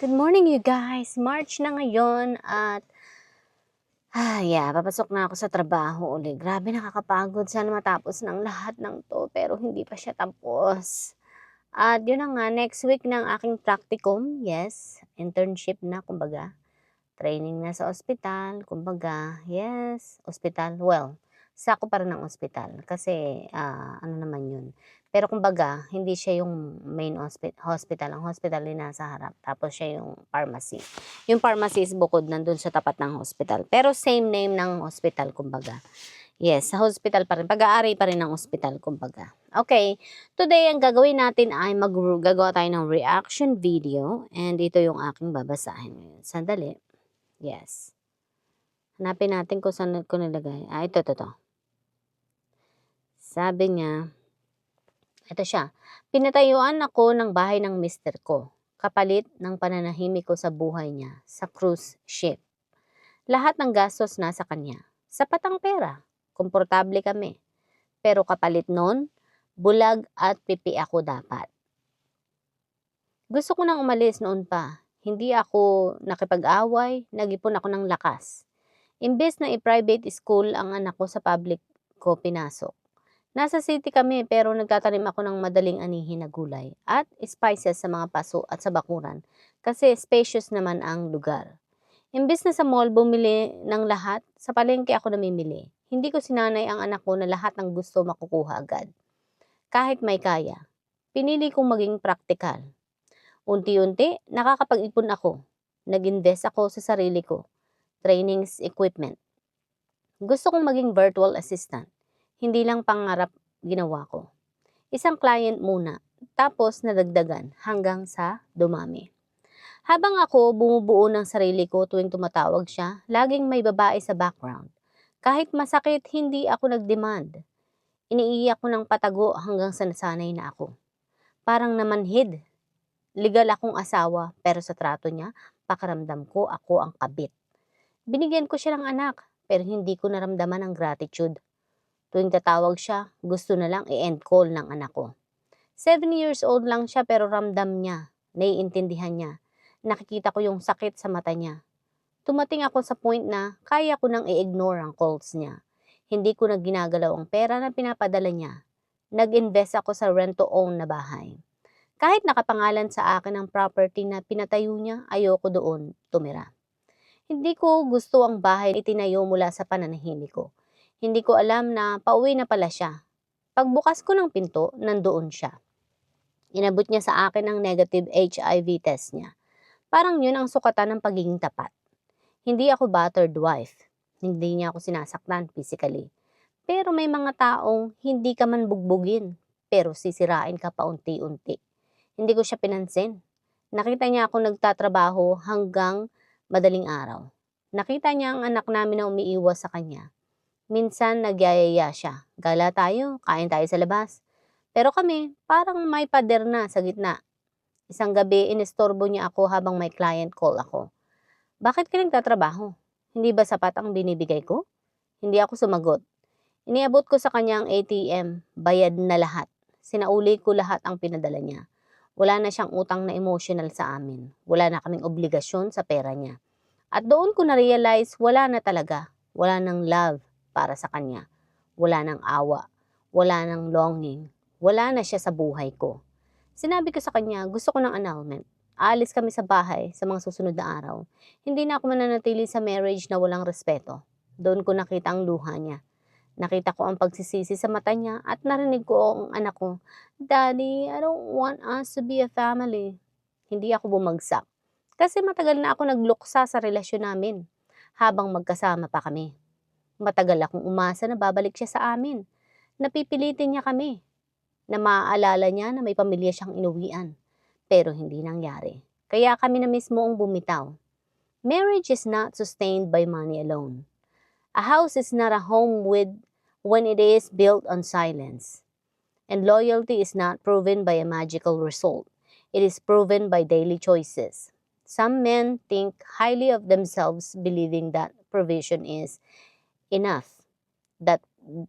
Good morning you guys! March na ngayon at papasok na ako sa trabaho uli. Grabe nakakapagod. Sana matapos ng lahat ng to pero hindi pa siya tapos. At yun na nga, next week ng aking practicum. Yes, internship na kumbaga. Training na sa ospital, kumbaga. Yes, ospital. Well, sako pa rin ng ospital kasi ano naman yun. Pero kumbaga, hindi siya yung main hospital. Ang hospital ay nasa harap. Tapos siya yung pharmacy. Yung pharmacy is bukod nandun sa tapat ng hospital. Pero same name ng hospital, kumbaga. Yes, sa hospital pa rin. Pag-aari pa rin ng hospital, kumbaga. Okay, today ang gagawin natin ay gagawa tayo ng reaction video. And ito yung aking babasahin ngayon. Sandali. Yes. Hanapin natin kung saan ko nilagay. Ito. Sabi niya, ito siya. Pinatayuan ako ng bahay ng mister ko, kapalit ng pananahimik ko sa buhay niya sa cruise ship. Lahat ng gastos nasa kanya. Sapat ang pera. Komportable kami. Pero kapalit nun, bulag at pipi ako dapat. Gusto ko nang umalis noon pa. Hindi ako nakipag-away, nag-ipon ako ng lakas. Imbes na i-private school ang anak ko sa public ko pinasok. Nasa city kami pero nagtatanim ako ng madaling anihin na gulay at spices sa mga paso at sa bakuran kasi spacious naman ang lugar. Imbes na sa mall bumili ng lahat, sa palengke ako namimili. Hindi ko sinanay ang anak ko na lahat ng gusto makukuha agad. Kahit may kaya, pinili kong maging praktikal. Unti-unti, nakakapag-ipon ako. Nag-invest ako sa sarili ko. Trainings, equipment. Gusto kong maging virtual assistant. Hindi lang pangarap ginawa ko. Isang client muna, tapos nadagdagan hanggang sa dumami. Habang ako bumubuo ng sarili ko tuwing tumatawag siya, laging may babae sa background. Kahit masakit, hindi ako nag-demand. Iniiyak ko ng patago hanggang sa nasanay na ako. Parang namanhid. Legal akong asawa, pero sa trato niya, pakiramdam ko ako ang kabit. Binigyan ko siya ng anak, pero hindi ko naramdaman ang gratitude. Tuwing tatawag siya, gusto na lang i-end call ng anak ko. 7 years old lang siya pero ramdam niya, naiintindihan niya. Nakikita ko yung sakit sa mata niya. Tumating ako sa point na kaya ko nang i-ignore ang calls niya. Hindi ko na ginagalaw ang pera na pinapadala niya. Nag-invest ako sa rent-to-own na bahay. Kahit nakapangalan sa akin ang property na pinatayo niya, ayoko doon tumira. Hindi ko gusto ang bahay itinayo mula sa pananahimik ko. Hindi ko alam na pauwi na pala siya. Pagbukas ko ng pinto, nandoon siya. Inabot niya sa akin ang negative HIV test niya. Parang yun ang sukatan ng pagiging tapat. Hindi ako battered wife. Hindi niya ako sinasaktan physically. Pero may mga taong hindi ka man bugbugin, pero sisirain ka paunti-unti. Hindi ko siya pinansin. Nakita niya ako nagtatrabaho hanggang madaling araw. Nakita niya ang anak namin na umiiwas sa kanya. Minsan nagyayaya siya. Gala tayo, kain tayo sa labas. Pero kami, parang may pader na sa gitna. Isang gabi, inistorbo niya ako habang may client call ako. Bakit ka nagtatrabaho? Hindi ba sapat ang binibigay ko? Hindi ako sumagot. Iniabot ko sa kanya ang ATM, bayad na lahat. Sinauli ko lahat ang pinadala niya. Wala na siyang utang na emotional sa amin. Wala na kaming obligasyon sa pera niya. At doon ko na-realize, wala na talaga. Wala nang love para sa kanya. Wala nang awa. Wala nang longing. Wala na siya sa buhay ko. Sinabi ko sa kanya, gusto ko ng annulment. Aalis kami sa bahay sa mga susunod na araw. Hindi na ako mananatili sa marriage na walang respeto. Doon ko nakita ang luha niya. Nakita ko ang pagsisisi sa mata niya at narinig ko ang anak ko, Daddy, I don't want us to be a family. Hindi ako bumagsak. Kasi matagal na ako nagluksa sa relasyon namin habang magkasama pa kami. Matagal akong umasa na babalik siya sa amin. Napipilitin niya kami na maaalala niya na may pamilya siyang inuwian. Pero hindi nangyari. Kaya kami na mismo ang bumitaw. Marriage is not sustained by money alone. A house is not a home when it is built on silence. And loyalty is not proven by a magical result. It is proven by daily choices. Some men think highly of themselves, believing that provision is enough, that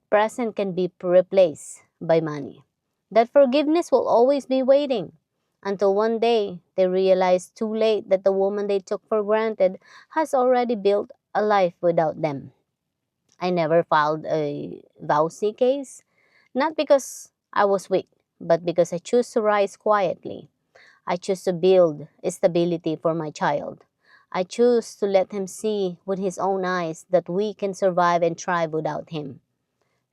present can be replaced by money, that forgiveness will always be waiting. until one day they realize too late that the woman they took for granted has already built a life without them. I never filed a VAUSI case, not because I was weak, but because I choose to rise quietly. I choose to build stability for my child. I choose to let him see with his own eyes that we can survive and thrive without him.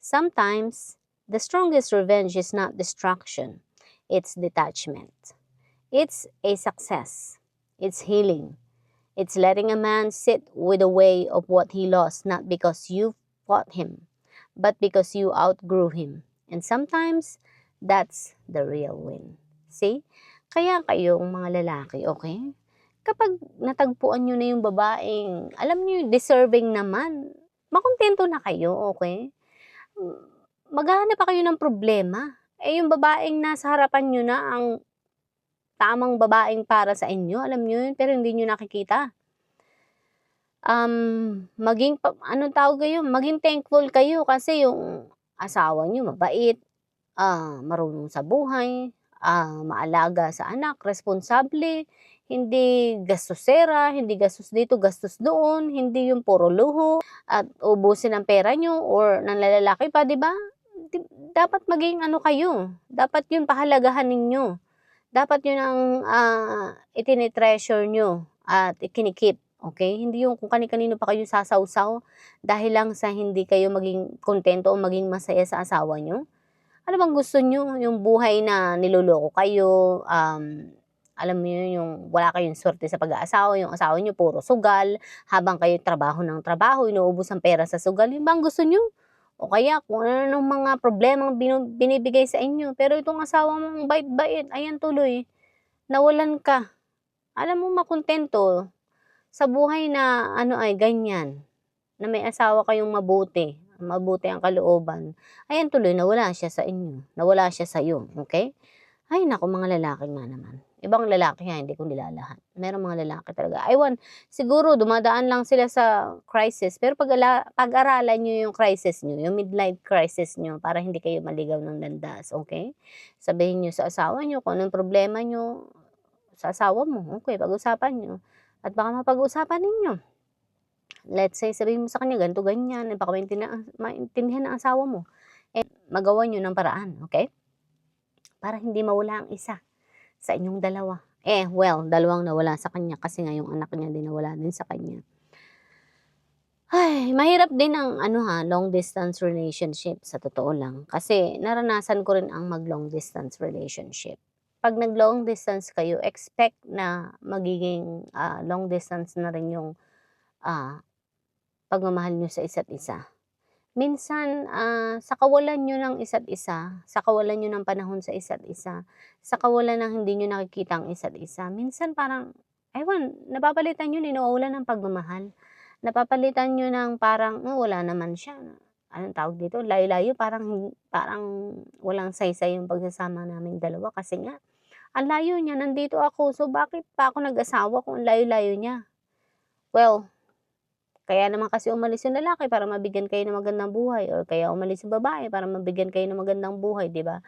Sometimes, the strongest revenge is not destruction, it's detachment. It's a success. It's healing. It's letting a man sit with the weight of what he lost, not because you fought him, but because you outgrew him. And sometimes, that's the real win. See? Kaya kayong mga lalaki, okay? Kapag natagpuan nyo na yung babaeng, alam nyo yung deserving naman, makontento na kayo, okay? Maghahanap pa kayo ng problema. Eh, yung babaeng nasa harapan nyo na ang tamang babaeng para sa inyo, alam nyo yun, pero hindi nyo nakikita. Maging thankful kayo kasi yung asawa nyo mabait, marunong sa buhay, maalaga sa anak, responsable, hindi gastosera, hindi gastos dito, gastos doon, hindi yung puro luho at ubusin ang pera nyo or ng lalaki pa, di ba? Dapat maging kayo, dapat yun pahalagahan ninyo. Dapat yun ang itinitreasure nyo at ikinikip. Okay? Hindi yung kung kani-kanino pa kayo sasawsaw dahil lang sa hindi kayo maging kontento o maging masaya sa asawa nyo. Ano bang gusto nyo? Yung buhay na niloloko kayo, alam mo yun, yung wala kayong swerte sa pag-aasawa, yung asawa nyo puro sugal, habang kayo trabaho ng trabaho, inuubos ang pera sa sugal, yung bang gusto nyo? O kaya kung ano ng mga problemang binibigay sa inyo. Pero itong asawa mong bait-bait, ayan tuloy, nawalan ka. Alam mo makontento sa buhay na ay ganyan, na may asawa kayong mabuti ang kalooban. Ayan tuloy, nawala siya sa inyo, nawala siya sa iyo, okay? Ay naku, mga lalaki nga naman. Ibang lalaki nga, hindi ko nilalahat. Merong mga lalaki talaga. Siguro dumadaan lang sila sa crisis, pero pag-aralan nyo yung crisis nyo, yung midlife crisis nyo, para hindi kayo maligaw ng landas, okay? Sabihin nyo sa asawa nyo kung anong problema nyo sa asawa mo, okay, pag-usapan nyo. At baka mapag-usapan ninyo. Let's say, sabihin mo sa kanya, ganito, ganyan, baka maintindihan ng asawa mo. And magawa nyo ng paraan, okay? Para hindi mawala ang isa sa inyong dalawa. Dalawang nawala sa kanya kasi nga yung anak niya din nawala din sa kanya. Ay, mahirap din ang long distance relationship sa totoo lang. Kasi naranasan ko rin ang mag-long distance relationship. Pag nag-long distance kayo, expect na magiging long distance na rin yung pagmamahal nyo sa isa't isa. Minsan, sa kawalan nyo ng isa't isa, sa kawalan nyo ng panahon sa isa't isa, sa kawalan ng hindi nyo nakikita ang isa't isa, minsan parang, napapalitan nyo, nawawala ng pagmamahal. Napapalitan nyo ng parang, wala naman siya. Anong tawag dito? Layo-layo, parang walang saysay yung pagsasama naming dalawa. Kasi nga, ang layo niya, nandito ako. So, bakit pa ako nag-asawa kung ang layo-layo niya? Well, kaya naman kasi umalis yung lalaki para mabigyan kayo ng magandang buhay, or kaya umalis yung babae para mabigyan kayo ng magandang buhay, di ba?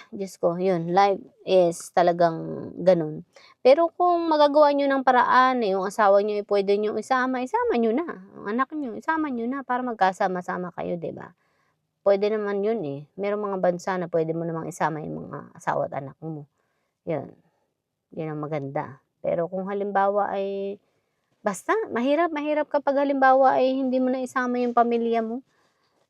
Diyos ko, yun, life is talagang ganun. Pero kung magagawa nyo ng paraan na yung asawa nyo pwede nyo isama nyo na. Ang anak nyo, isama nyo na para magkasama-sama kayo, di ba? Pwede naman yun eh. Merong mga bansa na pwede mo namang isama yung mga asawa at anak mo. Yun. Yun ang maganda. Pero kung halimbawa ay basta, mahirap kapag halimbawa ay hindi mo na isama yung pamilya mo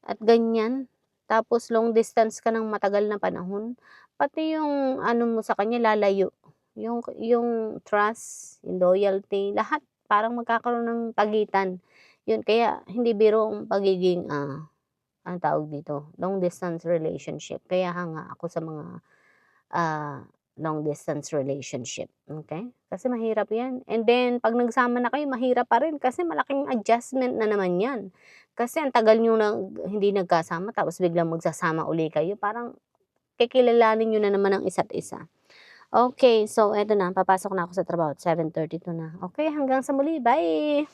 at ganyan. Tapos long distance ka ng matagal na panahon. Pati yung mo sa kanya lalayo. Yung trust, yung loyalty, lahat parang magkakaroon ng pagitan. Yun, kaya hindi biro ang pagiging, ang tawag dito, long distance relationship. Kaya hanga ako sa mga long distance relationship. Okay? Kasi mahirap yan. And then, pag nagsama na kayo, mahirap pa rin kasi malaking adjustment na naman yan. Kasi ang tagal nyo hindi nagkasama, tapos biglang magsasama uli kayo, parang kikilalanin nyo na naman ang isa't isa. Okay, so eto na, papasok na ako sa trabaho at 7:32 na. Okay, hanggang sa muli. Bye!